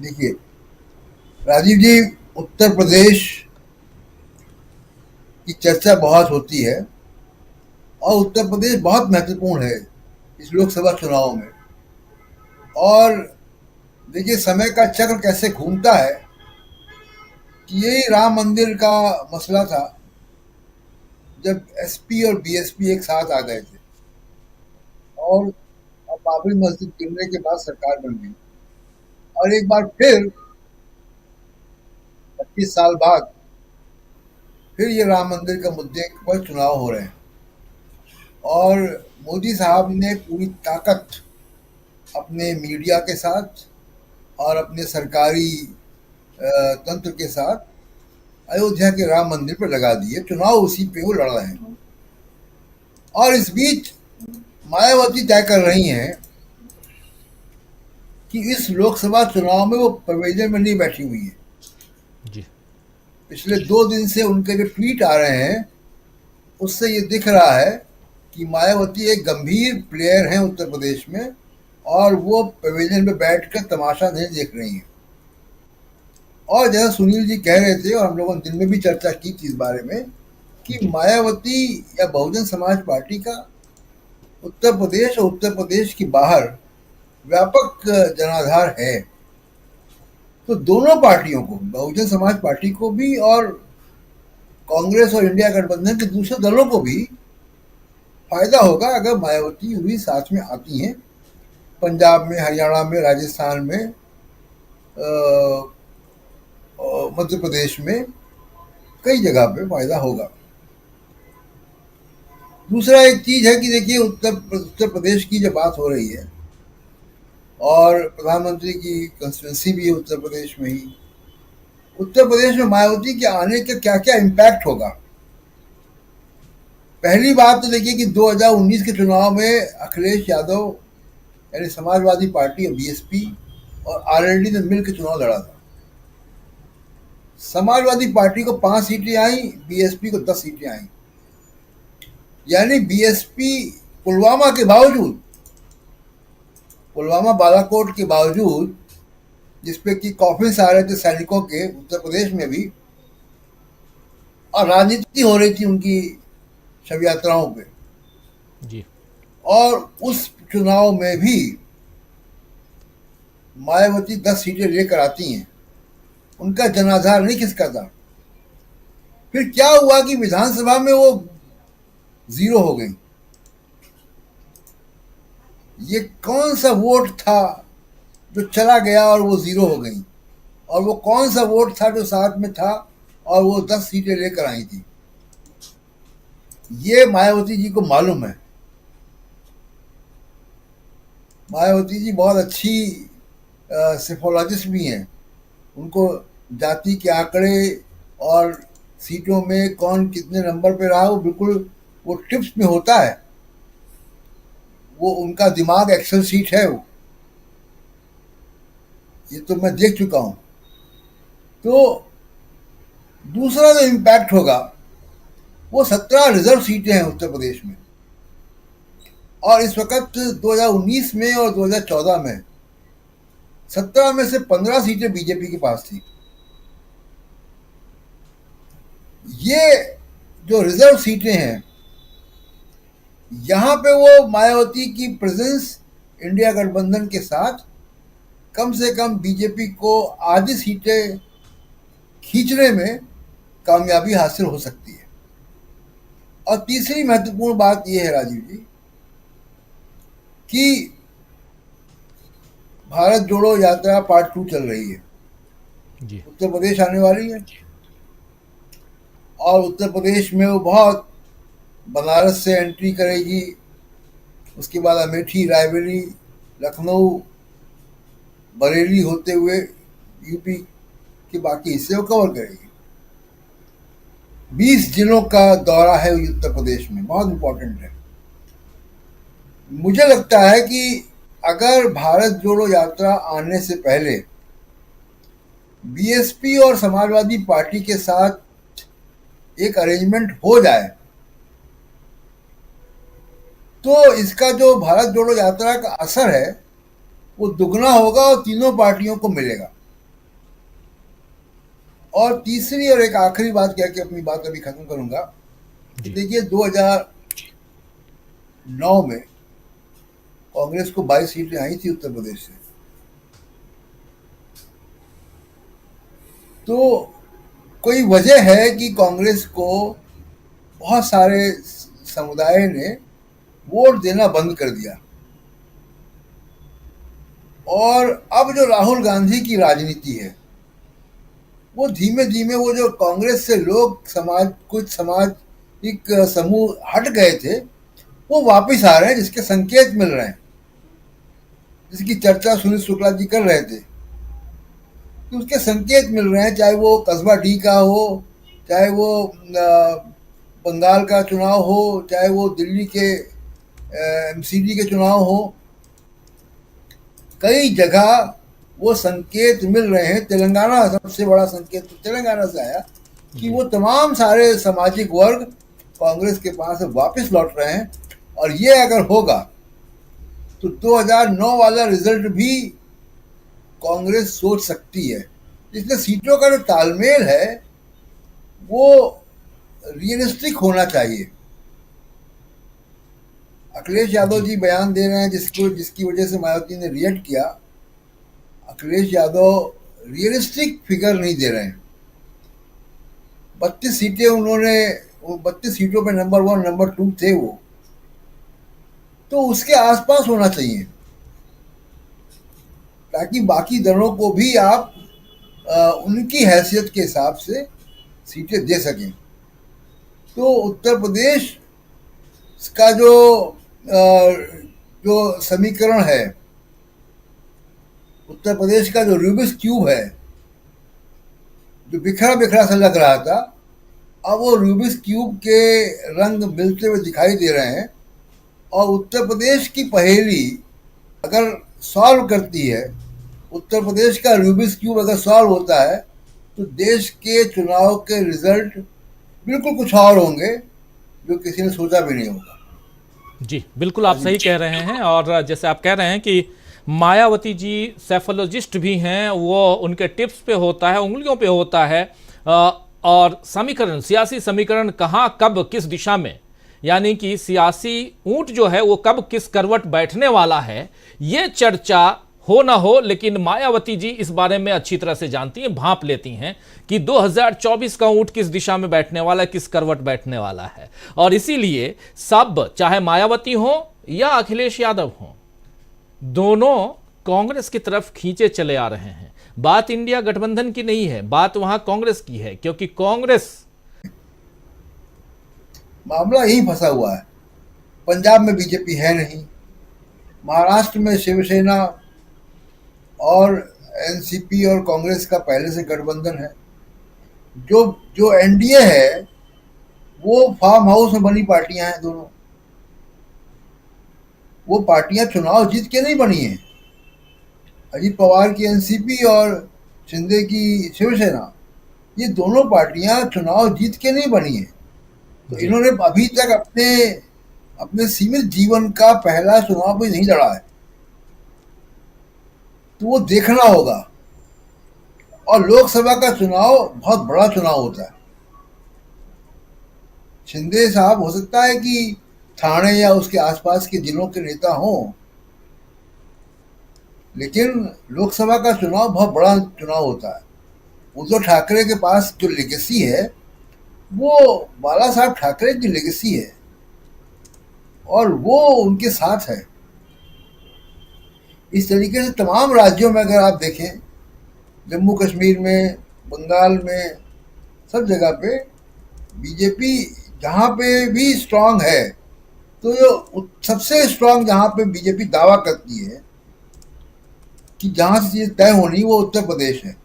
देखिए राजीव जी, उत्तर प्रदेश की चर्चा बहुत होती है और उत्तर प्रदेश बहुत महत्वपूर्ण है इस लोकसभा चुनाव में। और देखिए समय का चक्र कैसे घूमता है कि यही राम मंदिर का मसला था जब एसपी और बीएसपी एक साथ आ गए थे और बाबरी मस्जिद गिरने के बाद सरकार बन गई और एक बार फिर 25 साल बाद फिर ये राम मंदिर के मुद्दे पर चुनाव हो रहे हैं। और मोदी साहब ने पूरी ताकत अपने मीडिया के साथ और अपने सरकारी तंत्र के साथ अयोध्या के राम मंदिर पर लगा दिए। चुनाव उसी पे वो लड़ रहे हैं और इस बीच मायावती तय कर रही हैं कि इस लोकसभा चुनाव में वो प्रोविजन में नहीं बैठी हुई है। जी। पिछले 2 दिन से उनके जो ट्वीट आ रहे हैं उससे ये दिख रहा है कि मायावती एक गंभीर प्लेयर हैं उत्तर प्रदेश में और वो प्रोविजन में बैठकर तमाशा नहीं देख रही हैं। और जैसा सुनील जी कह रहे थे और हम लोगों ने दिन में भी चर्चा की थी इस बारे में कि जी। मायावती या बहुजन समाज पार्टी का उत्तर प्रदेश और उत्तर प्रदेश के बाहर व्यापक जनाधार है। तो दोनों पार्टियों को, बहुजन समाज पार्टी को भी और कांग्रेस और इंडिया गठबंधन के दूसरे दलों को भी फायदा होगा अगर मायावती भी साथ में आती हैं। पंजाब में, हरियाणा में, राजस्थान में, मध्य प्रदेश में कई जगह पे फायदा होगा। दूसरा एक चीज है कि देखिए उत्तर प्रदेश की जब बात हो रही है और प्रधानमंत्री की कंस्टिट्यूंसी भी है उत्तर प्रदेश में ही, उत्तर प्रदेश में मायावती के आने का क्या क्या इम्पैक्ट होगा। पहली बात तो देखिए कि 2019 के चुनाव में अखिलेश यादव यानी समाजवादी पार्टी और बीएसपी और आरएलडी ने मिलकर चुनाव लड़ा था। समाजवादी पार्टी को 5 सीटें आई, बीएसपी को 10 सीटें आई। यानी बीएसपी पुलवामा के बावजूद, पुलवामा बालाकोट के बावजूद, जिसपे कि कॉफिन्स आ रहे थे सैनिकों के उत्तर प्रदेश में भी, और राजनीति हो रही थी उनकी शव यात्राओं पे, जी। और उस चुनाव में भी मायावती 10 सीटें लेकर आती हैं। उनका जनाधार नहीं खिसका था। फिर क्या हुआ कि विधानसभा में वो जीरो हो गई। ये कौन सा वोट था जो चला गया और वो जीरो हो गई, और वो कौन सा वोट था जो साथ में था और वो 10 सीटें लेकर आई थी, ये मायावती जी को मालूम है। मायावती जी बहुत अच्छी सेफोलॉजिस्ट भी हैं। उनको जाति के आंकड़े और सीटों में कौन कितने नंबर पे रहा वो बिल्कुल वो टिप्स में होता है। वो उनका दिमाग एक्सेल सीट है वो, ये तो मैं देख चुका हूँ। तो दूसरा जो इम्पैक्ट होगा वो 17 रिजर्व सीटें हैं उत्तर प्रदेश में। और इस वक्त 2019 में और 2014 में 17 में से 15 सीटें बीजेपी के पास थी। ये जो रिजर्व सीटें हैं, यहां पे वो मायावती की प्रेजेंस इंडिया गठबंधन के साथ कम से कम बीजेपी को आधी सीटें खींचने में कामयाबी हासिल हो सकती है। और तीसरी महत्वपूर्ण बात यह है राजीव जी कि भारत जोड़ो यात्रा पार्ट 2 चल रही है। जी। उत्तर प्रदेश आने वाली है और उत्तर प्रदेश में वो बहुत बनारस से एंट्री करेगी, उसके बाद अमेठी, रायबरेली, लखनऊ, बरेली होते हुए यूपी के बाकी हिस्से को कवर करेगी। 20 जिलों का दौरा है उत्तर प्रदेश में, बहुत इंपॉर्टेंट है। मुझे लगता है कि अगर भारत जोड़ो यात्रा आने से पहले बीएसपी और समाजवादी पार्टी के साथ एक अरेंजमेंट हो जाए तो इसका जो भारत जोड़ो यात्रा का असर है वो दुगना होगा और तीनों पार्टियों को मिलेगा। और तीसरी और एक आखिरी बात कह के अपनी बात अभी खत्म करूंगा कि जी देखिए 2009 में कांग्रेस को 22 सीटें आई थी उत्तर प्रदेश से। तो कोई वजह है कि कांग्रेस को बहुत सारे समुदाय ने वोट देना बंद कर दिया। और अब जो राहुल गांधी की राजनीति है वो धीमे धीमे वो जो कांग्रेस से लोग समाज कुछ सामाजिक समूह हट गए थे वो वापस आ रहे हैं, जिसके संकेत मिल रहे हैं, जिसकी चर्चा सुनील शुक्ला जी कर रहे थे कि उसके संकेत मिल रहे हैं, चाहे वो कस्बा डी का हो, चाहे वो बंगाल का चुनाव हो, चाहे वो दिल्ली के एमसीडी के चुनाव हो। कई जगह वो संकेत मिल रहे हैं। तेलंगाना सबसे बड़ा संकेत तो तेलंगाना से आया कि जी वो तमाम सारे सामाजिक वर्ग कांग्रेस के पास वापस लौट रहे हैं। और ये अगर होगा तो 2009 वाला रिजल्ट भी कांग्रेस सोच सकती है। इसलिए सीटों का जो तालमेल है वो रियलिस्टिक होना चाहिए। अखिलेश यादव जी जी बयान दे रहे हैं जिसकी वजह से मायावती ने रिएक्ट किया। अखिलेश यादव रियलिस्टिक फिगर नहीं दे रहे हैं। 32 सीटें उन्होंने, 32 सीटों पे नंबर 1 नंबर 2 थे वो, तो उसके आसपास होना चाहिए ताकि बाकी दलों को भी आप उनकी हैसियत के हिसाब से सीटें दे सकें। तो उत्तर प्रदेश का जो समीकरण है, उत्तर प्रदेश का जो रूबिक्स क्यूब है, जो बिखरा बिखरा सा लग रहा था, अब वो रूबिक्स क्यूब के रंग मिलते हुए दिखाई दे रहे हैं। और उत्तर प्रदेश की पहेली अगर सॉल्व करती है, उत्तर प्रदेश का रूबिक्स क्यूब अगर सॉल्व होता है तो देश के चुनाव के रिजल्ट बिल्कुल कुछ और होंगे जो किसी ने सोचा भी नहीं होगा। जी बिल्कुल आप सही कह रहे हैं। और जैसे आप कह रहे हैं कि मायावती जी सेफोलॉजिस्ट भी हैं, वो उनके टिप्स पे होता है, उंगलियों पे होता है। और समीकरण, सियासी समीकरण कहाँ कब किस दिशा में, यानी कि सियासी ऊंट जो है वो कब किस करवट बैठने वाला है, ये चर्चा हो ना हो, लेकिन मायावती जी इस बारे में अच्छी तरह से जानती हैं, भांप लेती हैं कि 2024 का ऊंट किस दिशा में बैठने वाला है, किस करवट बैठने वाला है। और इसीलिए सब, चाहे मायावती हो या अखिलेश यादव हो, दोनों कांग्रेस की तरफ खींचे चले आ रहे हैं। बात इंडिया गठबंधन की नहीं है, बात वहां कांग्रेस की है, क्योंकि कांग्रेस मामला यही फंसा हुआ है। पंजाब में बीजेपी है नहीं, महाराष्ट्र में शिवसेना और एनसीपी और कांग्रेस का पहले से गठबंधन है। जो जो एनडीए है वो फार्म हाउस में बनी पार्टियां हैं दोनों। वो पार्टियां चुनाव जीत के नहीं बनी हैं। अजीत पवार की एनसीपी और शिंदे की शिवसेना, ये दोनों पार्टियां चुनाव जीत के नहीं बनी हैं। तो जी इन्होंने अभी तक अपने अपने सीमित जीवन का पहला चुनाव भी नहीं लड़ा है। तो वो देखना होगा। और लोकसभा का चुनाव बहुत बड़ा चुनाव होता है। शिंदे साहब हो सकता है कि ठाणे या उसके आसपास के जिलों के नेता हों, लेकिन लोकसभा का चुनाव बहुत बड़ा चुनाव होता है। उद्धव ठाकरे के पास जो लेगेसी है वो बाला साहब ठाकरे की लेगेसी है और वो उनके साथ है। इस तरीके से तमाम राज्यों में अगर आप देखें, जम्मू कश्मीर में, बंगाल में, सब जगह पे बीजेपी जहाँ पे भी स्ट्रांग है, तो जो सबसे स्ट्रांग जहाँ पे बीजेपी दावा करती है कि जहाँ से चीज़ तय होनी, वो उत्तर प्रदेश है।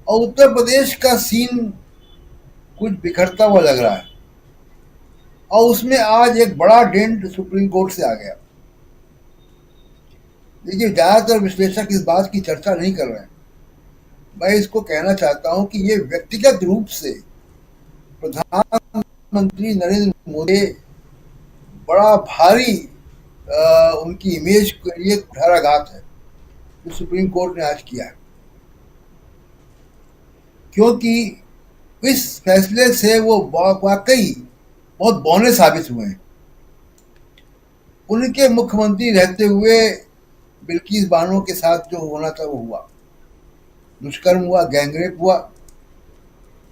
और उत्तर प्रदेश का सीन कुछ बिखरता हुआ लग रहा है। और उसमें आज एक बड़ा डेंट सुप्रीम कोर्ट से आ गया। देखिए, ज़्यादातर विश्लेषक इस बात की चर्चा नहीं कर रहे हैं। मैं इसको कहना चाहता हूं कि ये व्यक्तिगत रूप से प्रधानमंत्री नरेंद्र मोदी बड़ा भारी उनकी इमेज के लिए कुठाराघात है जो सुप्रीम कोर्ट ने आज किया है। क्योंकि इस फैसले से वो वाकई बहुत बौने साबित हुए हैं। उनके मुख्यमंत्री रहते हुए बिल्किस बानो के साथ जो होना था वो हुआ, दुष्कर्म हुआ, गैंगरेप हुआ,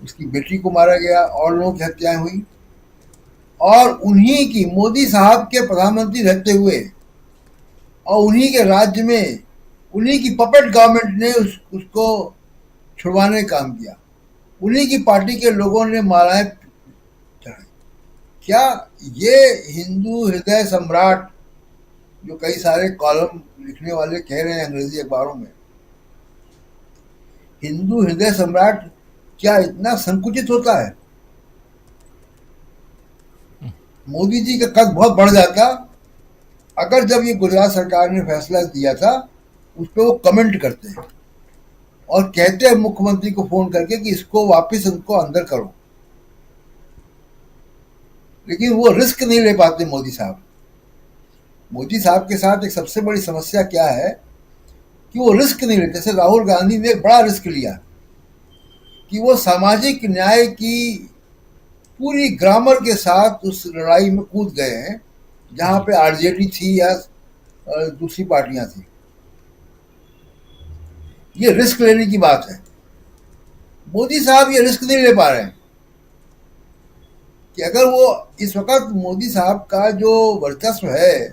उसकी बेटी को मारा गया और लोगों की हत्याएं हुई, और उन्हीं की, मोदी साहब के प्रधानमंत्री रहते हुए और उन्हीं के राज्य में उन्हीं की पपेट गवर्नमेंट ने उसको छुड़वाने का काम किया। उन्हीं की पार्टी के लोगों ने मालाएं चढ़ाई। क्या ये हिंदू हृदय सम्राट, जो कई सारे कॉलम लिखने वाले कह रहे हैं अंग्रेजी अखबारों में, हिंदू हृदय सम्राट क्या इतना संकुचित होता है? मोदी जी का कद बहुत बढ़ जाता अगर जब ये गुजरात सरकार ने फैसला दिया था उस पर वो कमेंट करते हैं और कहते हैं मुख्यमंत्री को फोन करके कि इसको वापस उनको अंदर करो, लेकिन वो रिस्क नहीं ले पाते मोदी साहब। मोदी साहब के साथ एक सबसे बड़ी समस्या क्या है कि वो रिस्क नहीं लेते। जैसे राहुल गांधी ने एक बड़ा रिस्क लिया कि वो सामाजिक न्याय की पूरी ग्रामर के साथ उस लड़ाई में कूद गए हैं जहां पे आरजेडी थी या दूसरी पार्टियां थी। ये रिस्क लेने की बात है। मोदी साहब ये रिस्क नहीं ले पा रहे हैं कि अगर वो इस वक्त मोदी साहब का जो वर्चस्व है,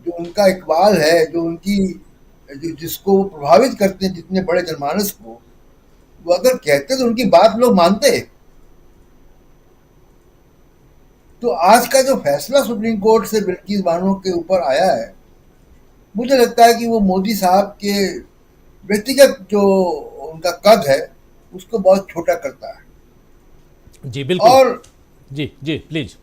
जो उनका इकबाल है, जो उनकी जिसको वो प्रभावित करते हैं जितने बड़े जनमानस को, वो अगर कहते तो उनकी बात लोग मानते। तो आज का जो फैसला सुप्रीम कोर्ट से बिल्किस बानो के ऊपर आया है, मुझे लगता है कि वो मोदी साहब के व्यक्तिगत जो उनका कद है उसको बहुत छोटा करता है। जी बिल्कुल। और जी जी प्लीज।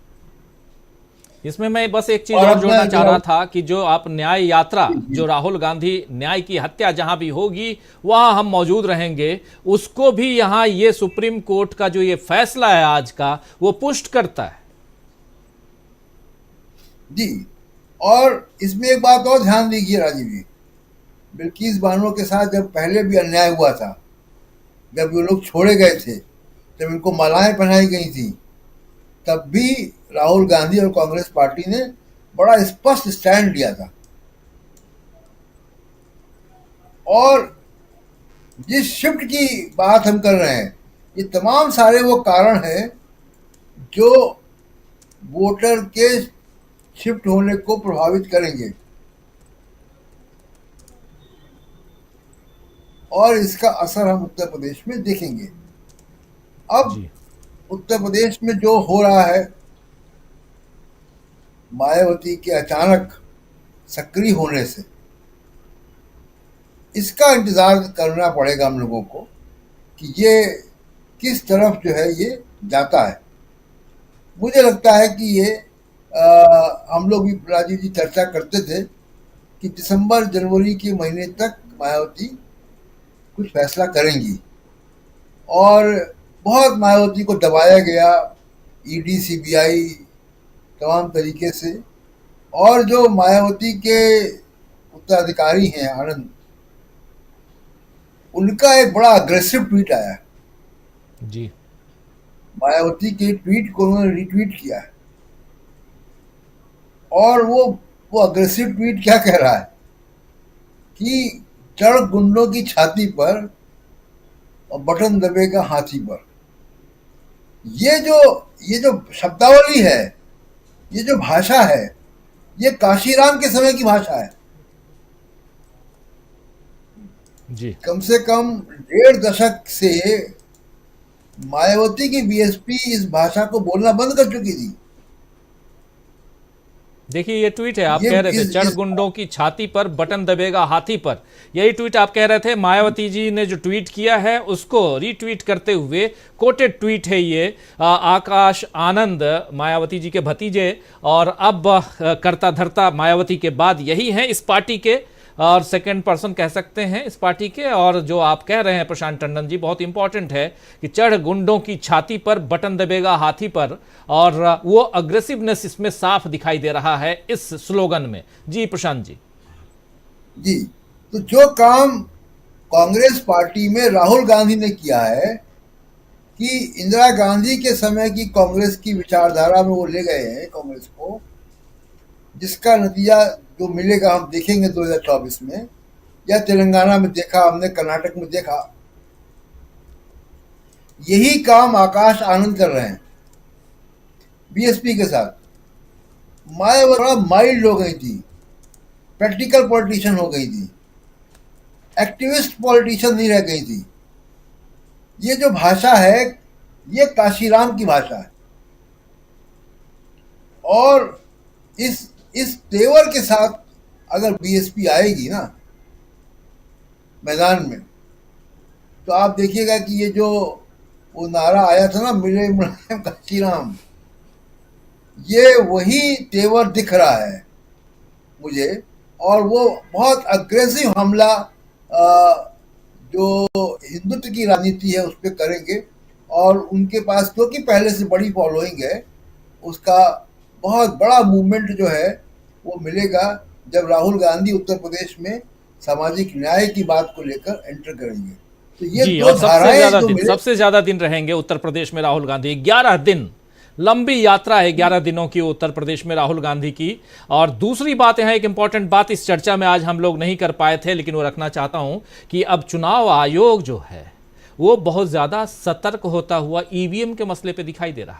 इसमें मैं बस एक चीज और और अब जोड़ना मैं चाह रहा था कि जो आप न्याय यात्रा, जो राहुल गांधी न्याय की हत्या जहां भी होगी वहां हम मौजूद रहेंगे, उसको भी यहां ये सुप्रीम कोर्ट का जो ये फैसला है आज का, वो पुष्ट करता है। जी, और इसमें एक बात और ध्यान दीजिए राजीव जी, बिल्किस बानो के साथ जब पहले भी अन्याय हुआ था, जब वो लोग छोड़े गए थे, जब इनको मालाएं पहनाई गई थी, तब भी राहुल गांधी और कांग्रेस पार्टी ने बड़ा स्पष्ट स्टैंड लिया था। और जिस शिफ्ट की बात हम कर रहे हैं, ये तमाम सारे वो कारण हैं जो वोटर के शिफ्ट होने को प्रभावित करेंगे, और इसका असर हम उत्तर प्रदेश में देखेंगे। अब जी उत्तर प्रदेश में जो हो रहा है, मायावती के अचानक सक्रिय होने से, इसका इंतजार करना पड़ेगा हम लोगों को कि ये किस तरफ जो है ये जाता है। मुझे लगता है कि ये हम लोग भी राजीव जी चर्चा करते थे कि दिसंबर जनवरी के महीने तक मायावती कुछ फैसला करेंगी, और बहुत मायावती को दबाया गया, ईडी सीबीआई तमाम तरीके से। और जो मायावती के उत्तराधिकारी हैं आनंद, उनका एक बड़ा अग्रेसिव ट्वीट आया है। जी मायावती के ट्वीट को उन्होंने रिट्वीट किया है, और वो अग्रेसिव ट्वीट क्या कह रहा है कि चढ़ गुंडों की छाती पर और बटन दबेगा हाथी पर। ये जो शब्दावली है, ये जो भाषा है, ये काशीराम के समय की भाषा है। जी कम से कम 1.5 दशक से मायावती की बीएसपी इस भाषा को बोलना बंद कर चुकी थी। देखिए ये ट्वीट है, आप ये कह रहे थे इस चढ़ गुंडों की छाती पर बटन दबेगा हाथी पर, यही ट्वीट आप कह रहे थे। मायावती जी ने जो ट्वीट किया है उसको रीट्वीट करते हुए कोटेड ट्वीट है ये, आकाश आनंद मायावती जी के भतीजे, और अब करता धरता मायावती के बाद यही हैं इस पार्टी के, और सेकंड पर्सन कह सकते हैं इस पार्टी के। और जो आप कह रहे हैं प्रशांत टंडन जी, बहुत इंपॉर्टेंट है कि चढ़ गुंडों की छाती पर बटन दबेगा हाथी पर, और वो अग्रेसिवनेस इसमें साफ दिखाई दे रहा है इस स्लोगन में। जी प्रशांत जी। जी, तो जो काम कांग्रेस पार्टी में राहुल गांधी ने किया है, कि इंदिरा गांधी के समय की कांग्रेस की विचारधारा में वो ले गए हैं कांग्रेस को, जिसका नतीजा जो मिलेगा हम देखेंगे 2024 में, या तेलंगाना में देखा हमने, कर्नाटक में देखा। यही काम आकाश आनंद कर रहे हैं बीएसपी के साथ। मायावती थोड़ा माइल्ड हो गई थी, प्रैक्टिकल पॉलिटिशियन हो गई थी, एक्टिविस्ट पॉलिटिशियन नहीं रह गई थी। ये जो भाषा है ये काशीराम की भाषा है, और इस तेवर के साथ अगर बीएसपी आएगी ना मैदान में, तो आप देखिएगा कि ये जो वो नारा आया था ना, मिले मुलायम काशीराम, ये वही तेवर दिख रहा है मुझे। और वो बहुत अग्रेसिव हमला जो हिंदुत्व की राजनीति है उस पर करेंगे, और उनके पास क्योंकि पहले से बड़ी फॉलोइंग है, उसका बहुत बड़ा मूवमेंट जो है वो मिलेगा जब राहुल गांधी उत्तर प्रदेश में सामाजिक न्याय की बात को लेकर एंटर करेंगे। तो ये जी, दो और धाराएं जो मिले, सबसे ज्यादा दिन रहेंगे उत्तर प्रदेश में राहुल गांधी। 11 दिन लंबी यात्रा है, 11 दिनों की उत्तर प्रदेश में राहुल गांधी की। और दूसरी बात है, एक इंपॉर्टेंट बात इस चर्चा में आज हम लोग नहीं कर पाए थे, लेकिन वो रखना चाहता हूं कि अब चुनाव आयोग जो है वो बहुत ज्यादा सतर्क होता हुआ ईवीएम के मसले पे दिखाई दे रहा है।